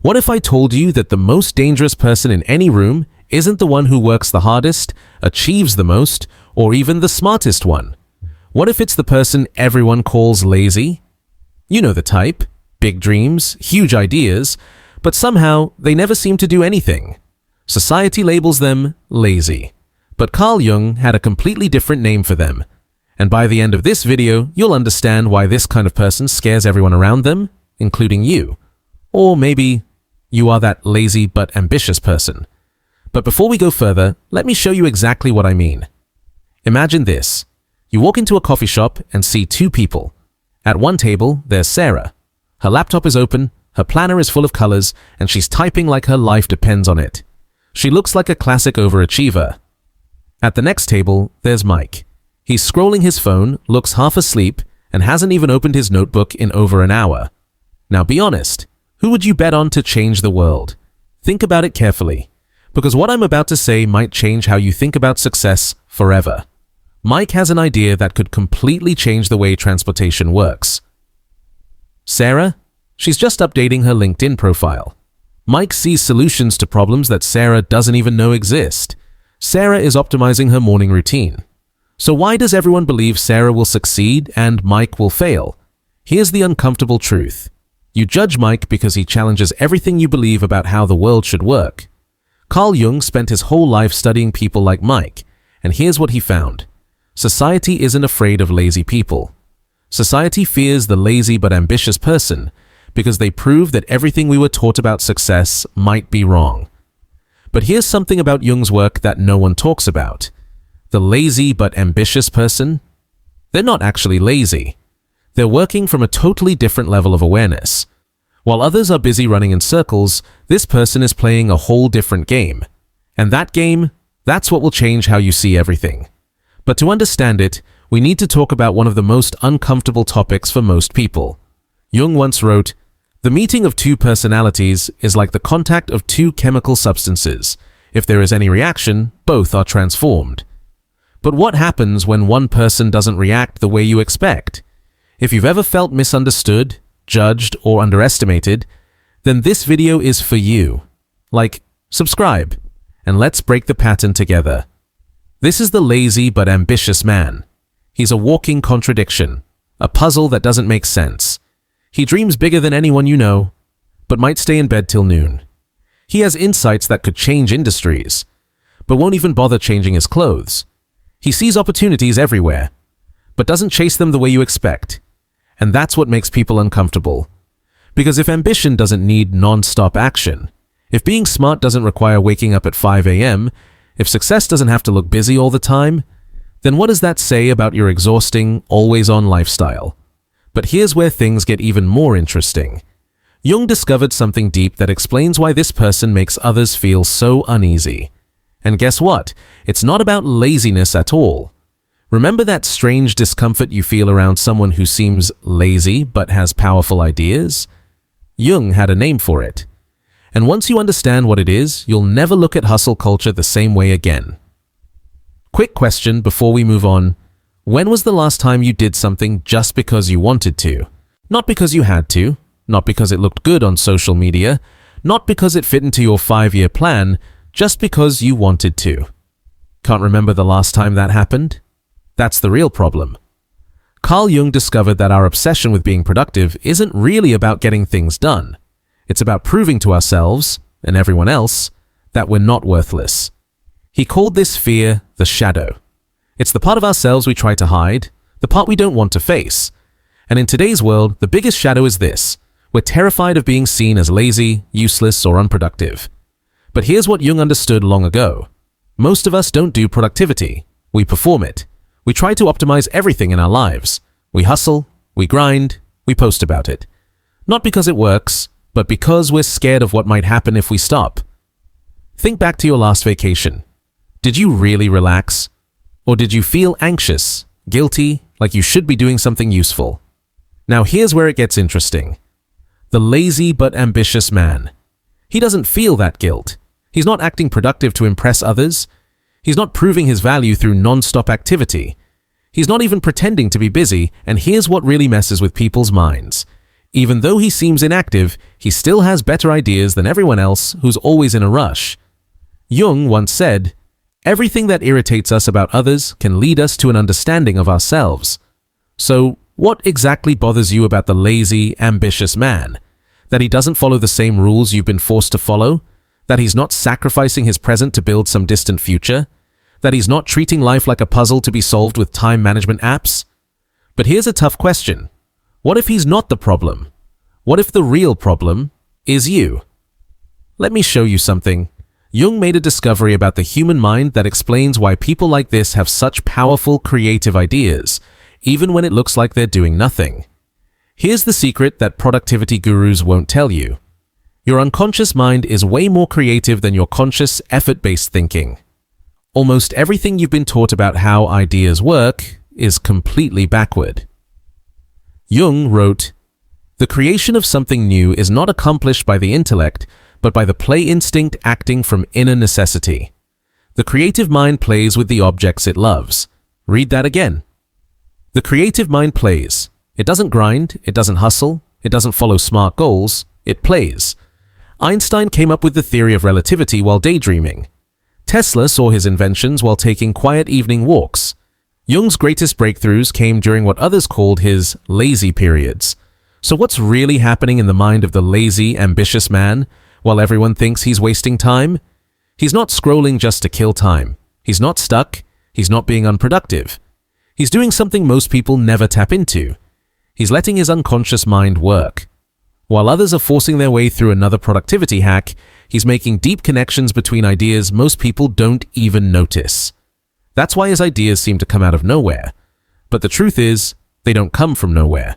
What if I told you that the most dangerous person in any room isn't the one who works the hardest, achieves the most, or even the smartest one? What if it's the person everyone calls lazy? You know the type. Big dreams, huge ideas, but somehow they never seem to do anything. Society labels them lazy. But Carl Jung had a completely different name for them. And by the end of this video, you'll understand why this kind of person scares everyone around them, including you. Or maybe you are that lazy but ambitious person. But before we go further, let me show you exactly what I mean. Imagine this. You walk into a coffee shop and see two people. At one table, there's Sarah. Her laptop is open, her planner is full of colors, and she's typing like her life depends on it. She looks like a classic overachiever. At the next table, there's Mike. He's scrolling his phone, looks half asleep, and hasn't even opened his notebook in over an hour. Now be honest, who would you bet on to change the world? Think about it carefully, because what I'm about to say might change how you think about success forever. Mike has an idea that could completely change the way transportation works. Sarah? She's just updating her LinkedIn profile. Mike sees solutions to problems that Sarah doesn't even know exist. Sarah is optimizing her morning routine. So why does everyone believe Sarah will succeed and Mike will fail? Here's the uncomfortable truth. You judge Mike because he challenges everything you believe about how the world should work. Carl Jung spent his whole life studying people like Mike, and here's what he found. Society isn't afraid of lazy people. Society fears the lazy but ambitious person because they prove that everything we were taught about success might be wrong. But here's something about Jung's work that no one talks about. The lazy but ambitious person? They're not actually lazy. They're working from a totally different level of awareness. While others are busy running in circles, this person is playing a whole different game. And that game, that's what will change how you see everything. But to understand it, we need to talk about one of the most uncomfortable topics for most people. Jung once wrote, "The meeting of two personalities is like the contact of two chemical substances. If there is any reaction, both are transformed." But what happens when one person doesn't react the way you expect? If you've ever felt misunderstood, judged, or underestimated, then this video is for you. Like, subscribe, and let's break the pattern together. This is the lazy but ambitious man. He's a walking contradiction, a puzzle that doesn't make sense. He dreams bigger than anyone you know, but might stay in bed till noon. He has insights that could change industries, but won't even bother changing his clothes. He sees opportunities everywhere, but doesn't chase them the way you expect. And that's what makes people uncomfortable. Because if ambition doesn't need non-stop action, if being smart doesn't require waking up at 5 a.m., if success doesn't have to look busy all the time, then what does that say about your exhausting, always-on lifestyle? But here's where things get even more interesting. Jung discovered something deep that explains why this person makes others feel so uneasy. And guess what? It's not about laziness at all. Remember that strange discomfort you feel around someone who seems lazy but has powerful ideas? Jung had a name for it. And once you understand what it is, you'll never look at hustle culture the same way again. Quick question before we move on. When was the last time you did something just because you wanted to? Not because you had to, not because it looked good on social media, not because it fit into your 5-year plan, just because you wanted to. Can't remember the last time that happened? That's the real problem. Carl Jung discovered that our obsession with being productive isn't really about getting things done. It's about proving to ourselves, and everyone else, that we're not worthless. He called this fear the shadow. It's the part of ourselves we try to hide, the part we don't want to face. And in today's world, the biggest shadow is this. We're terrified of being seen as lazy, useless, or unproductive. But here's what Jung understood long ago. Most of us don't do productivity. We perform it. We try to optimize everything in our lives. We hustle, we grind, we post about it. Not because it works, but because we're scared of what might happen if we stop. Think back to your last vacation. Did you really relax? Or did you feel anxious, guilty, like you should be doing something useful? Now here's where it gets interesting. The lazy but ambitious man. He doesn't feel that guilt. He's not acting productive to impress others. He's not proving his value through non-stop activity. He's not even pretending to be busy, and here's what really messes with people's minds. Even though he seems inactive, he still has better ideas than everyone else who's always in a rush. Jung once said, "Everything that irritates us about others can lead us to an understanding of ourselves." So, what exactly bothers you about the lazy, ambitious man? That he doesn't follow the same rules you've been forced to follow? That he's not sacrificing his present to build some distant future? That he's not treating life like a puzzle to be solved with time management apps? But here's a tough question. What if he's not the problem? What if the real problem is you? Let me show you something. Jung made a discovery about the human mind that explains why people like this have such powerful, creative ideas, even when it looks like they're doing nothing. Here's the secret that productivity gurus won't tell you. Your unconscious mind is way more creative than your conscious, effort-based thinking. Almost everything you've been taught about how ideas work is completely backward. Jung wrote, "The creation of something new is not accomplished by the intellect, but by the play instinct acting from inner necessity. The creative mind plays with the objects it loves." Read that again. The creative mind plays. It doesn't grind, it doesn't hustle, it doesn't follow smart goals, it plays. Einstein came up with the theory of relativity while daydreaming. Tesla saw his inventions while taking quiet evening walks. Jung's greatest breakthroughs came during what others called his lazy periods. So what's really happening in the mind of the lazy, ambitious man while everyone thinks he's wasting time? He's not scrolling just to kill time. He's not stuck. He's not being unproductive. He's doing something most people never tap into. He's letting his unconscious mind work. While others are forcing their way through another productivity hack, he's making deep connections between ideas most people don't even notice. That's why his ideas seem to come out of nowhere. But the truth is, they don't come from nowhere.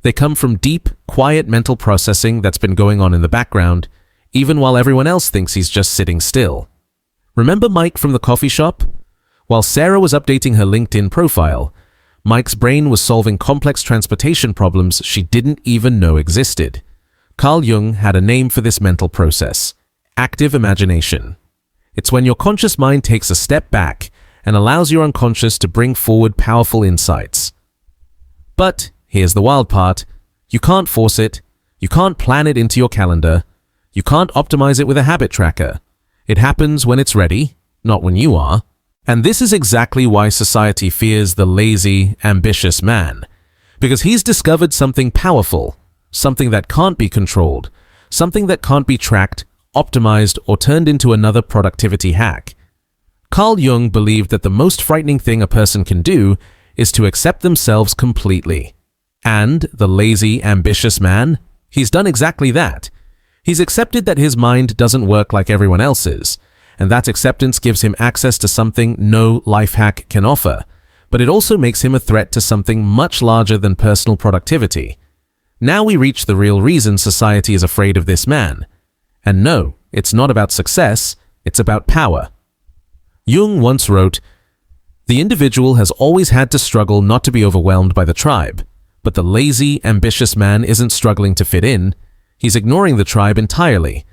They come from deep, quiet mental processing that's been going on in the background, even while everyone else thinks he's just sitting still. Remember Mike from the coffee shop? While Sarah was updating her LinkedIn profile, Mike's brain was solving complex transportation problems she didn't even know existed. Carl Jung had a name for this mental process: active imagination. It's when your conscious mind takes a step back and allows your unconscious to bring forward powerful insights. But here's the wild part. You can't force it. You can't plan it into your calendar. You can't optimize it with a habit tracker. It happens when it's ready, not when you are. And this is exactly why society fears the lazy, ambitious man. Because he's discovered something powerful, something that can't be controlled, something that can't be tracked, optimized, or turned into another productivity hack. Carl Jung believed that the most frightening thing a person can do is to accept themselves completely. And the lazy, ambitious man, he's done exactly that. He's accepted that his mind doesn't work like everyone else's, and that acceptance gives him access to something no life hack can offer, but it also makes him a threat to something much larger than personal productivity. Now we reach the real reason society is afraid of this man. And no, it's not about success, it's about power. Jung once wrote, "The individual has always had to struggle not to be overwhelmed by the tribe, but the lazy, ambitious man isn't struggling to fit in, he's ignoring the tribe entirely.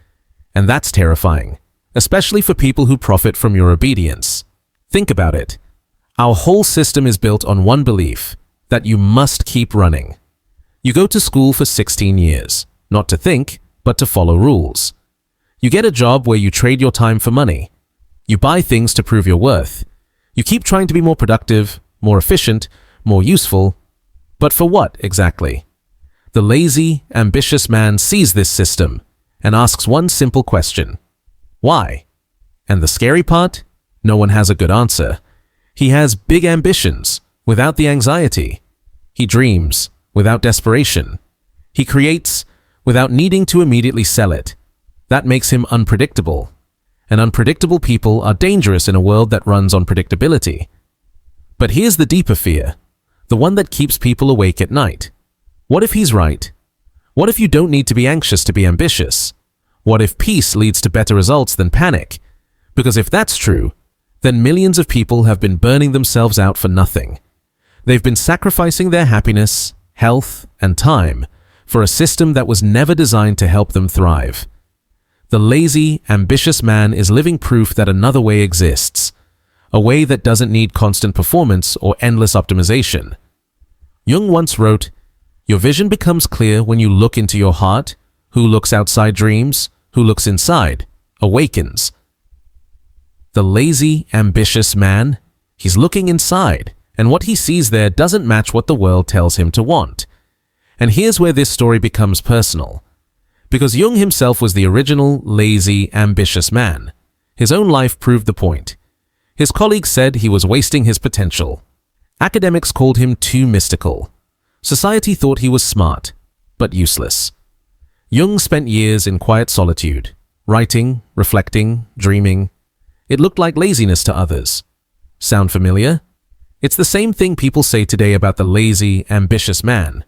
And that's terrifying, especially for people who profit from your obedience. Think about it. Our whole system is built on one belief, that you must keep running. You go to school for 16 years, not to think, but to follow rules. You get a job where you trade your time for money. You buy things to prove your worth. You keep trying to be more productive, more efficient, more useful. But for what, exactly? The lazy, ambitious man sees this system and asks one simple question. Why? And the scary part? No one has a good answer. He has big ambitions without the anxiety. He dreams without desperation. He creates without needing to immediately sell it. That makes him unpredictable. And unpredictable people are dangerous in a world that runs on predictability. But here's the deeper fear, the one that keeps people awake at night. What if he's right? What if you don't need to be anxious to be ambitious? What if peace leads to better results than panic? Because if that's true, then millions of people have been burning themselves out for nothing. They've been sacrificing their happiness, health, and time for a system that was never designed to help them thrive. The lazy, ambitious man is living proof that another way exists, a way that doesn't need constant performance or endless optimization. Jung once wrote, Your vision becomes clear when you look into your heart. Who looks outside dreams? Who looks inside awakens. The lazy, ambitious man, he's looking inside, and what he sees there doesn't match what the world tells him to want. And here's where this story becomes personal. Because Jung himself was the original, lazy, ambitious man. His own life proved the point. His colleagues said he was wasting his potential. Academics called him too mystical. Society thought he was smart, but useless. Jung spent years in quiet solitude, writing, reflecting, dreaming. It looked like laziness to others. Sound familiar? It's the same thing people say today about the lazy, ambitious man.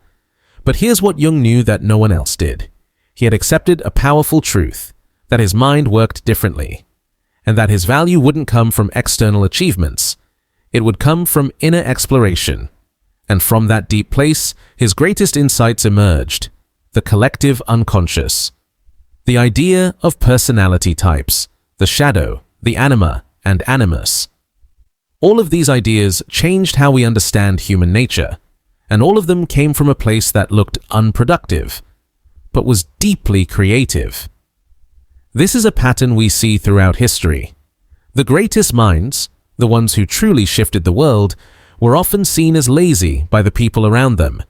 But here's what Jung knew that no one else did. He had accepted a powerful truth, that his mind worked differently, and that his value wouldn't come from external achievements. It would come from inner exploration. And from that deep place, his greatest insights emerged. The collective unconscious. The idea of personality types, the shadow, the anima, and animus. All of these ideas changed how we understand human nature, and all of them came from a place that looked unproductive, but was deeply creative. This is a pattern we see throughout history. The greatest minds, the ones who truly shifted the world, were often seen as lazy by the people around them.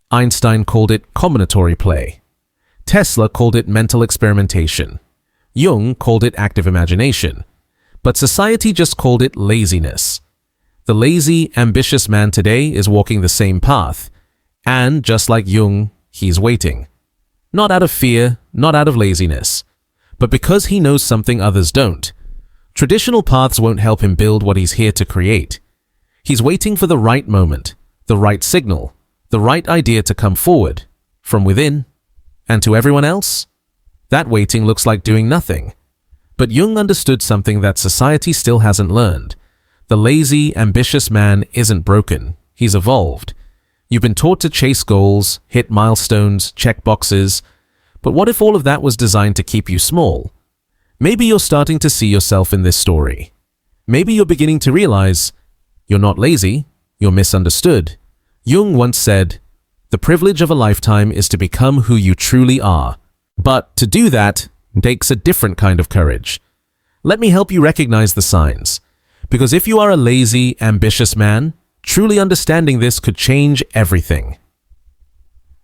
Einstein called it combinatory play. Tesla called it mental experimentation. Jung called it active imagination. But society just called it laziness. The lazy, ambitious man today is walking the same path. And just like Jung, he's waiting. Not out of fear, not out of laziness, but because he knows something others don't. Traditional paths won't help him build what he's here to create. He's waiting for the right moment, the right signal, the right idea to come forward, from within. And to everyone else, that waiting looks like doing nothing. But Jung understood something that society still hasn't learned. The lazy, ambitious man isn't broken. He's evolved. You've been taught to chase goals, hit milestones, check boxes. But what if all of that was designed to keep you small? Maybe you're starting to see yourself in this story. Maybe you're beginning to realize you're not lazy, you're misunderstood. Jung once said, "The privilege of a lifetime is to become who you truly are." But to do that takes a different kind of courage. Let me help you recognize the signs. Because if you are a lazy, ambitious man, truly understanding this could change everything.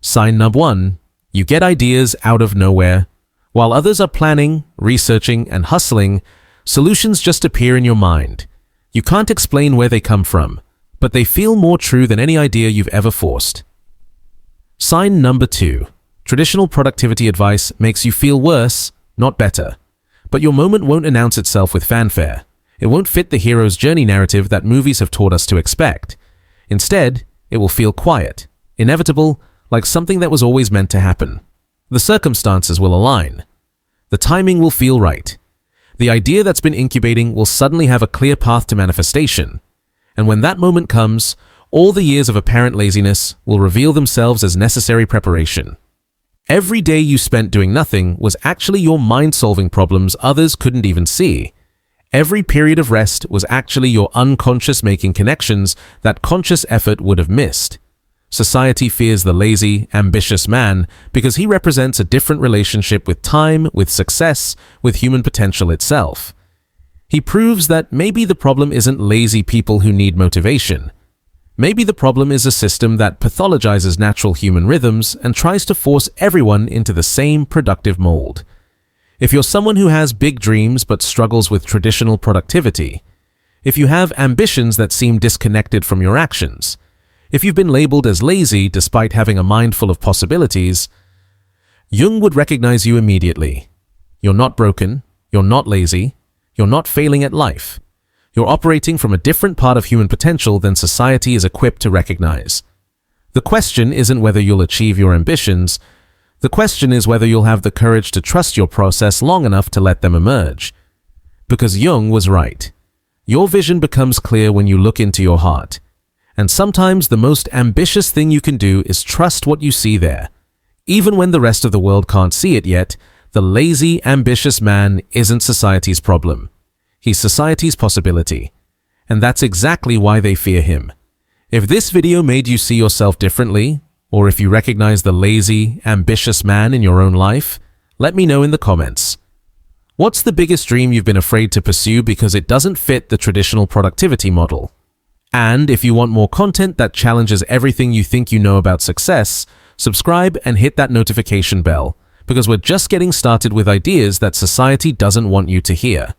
Sign number 1. You get ideas out of nowhere. While others are planning, researching, and hustling, solutions just appear in your mind. You can't explain where they come from, but they feel more true than any idea you've ever forced. Sign number 2. Traditional productivity advice makes you feel worse, not better. But your moment won't announce itself with fanfare. It won't fit the hero's journey narrative that movies have taught us to expect. Instead, it will feel quiet, inevitable, like something that was always meant to happen. The circumstances will align. The timing will feel right. The idea that's been incubating will suddenly have a clear path to manifestation. And when that moment comes, all the years of apparent laziness will reveal themselves as necessary preparation. Every day you spent doing nothing was actually your mind solving problems others couldn't even see. Every period of rest was actually your unconscious making connections that conscious effort would have missed. Society fears the lazy, ambitious man because he represents a different relationship with time, with success, with human potential itself. He proves that maybe the problem isn't lazy people who need motivation. Maybe the problem is a system that pathologizes natural human rhythms and tries to force everyone into the same productive mold. If you're someone who has big dreams but struggles with traditional productivity, if you have ambitions that seem disconnected from your actions, if you've been labeled as lazy despite having a mind full of possibilities, Jung would recognize you immediately. You're not broken, you're not lazy, you're not failing at life. You're operating from a different part of human potential than society is equipped to recognize. The question isn't whether you'll achieve your ambitions. The question is whether you'll have the courage to trust your process long enough to let them emerge. Because Jung was right. Your vision becomes clear when you look into your heart. And sometimes the most ambitious thing you can do is trust what you see there. Even when the rest of the world can't see it yet, the lazy, ambitious man isn't society's problem. He's society's possibility. And that's exactly why they fear him. If this video made you see yourself differently, Or if you recognize the lazy, ambitious man in your own life, let me know in the comments. What's the biggest dream you've been afraid to pursue because it doesn't fit the traditional productivity model? And if you want more content that challenges everything you think you know about success, subscribe and hit that notification bell, because we're just getting started with ideas that society doesn't want you to hear.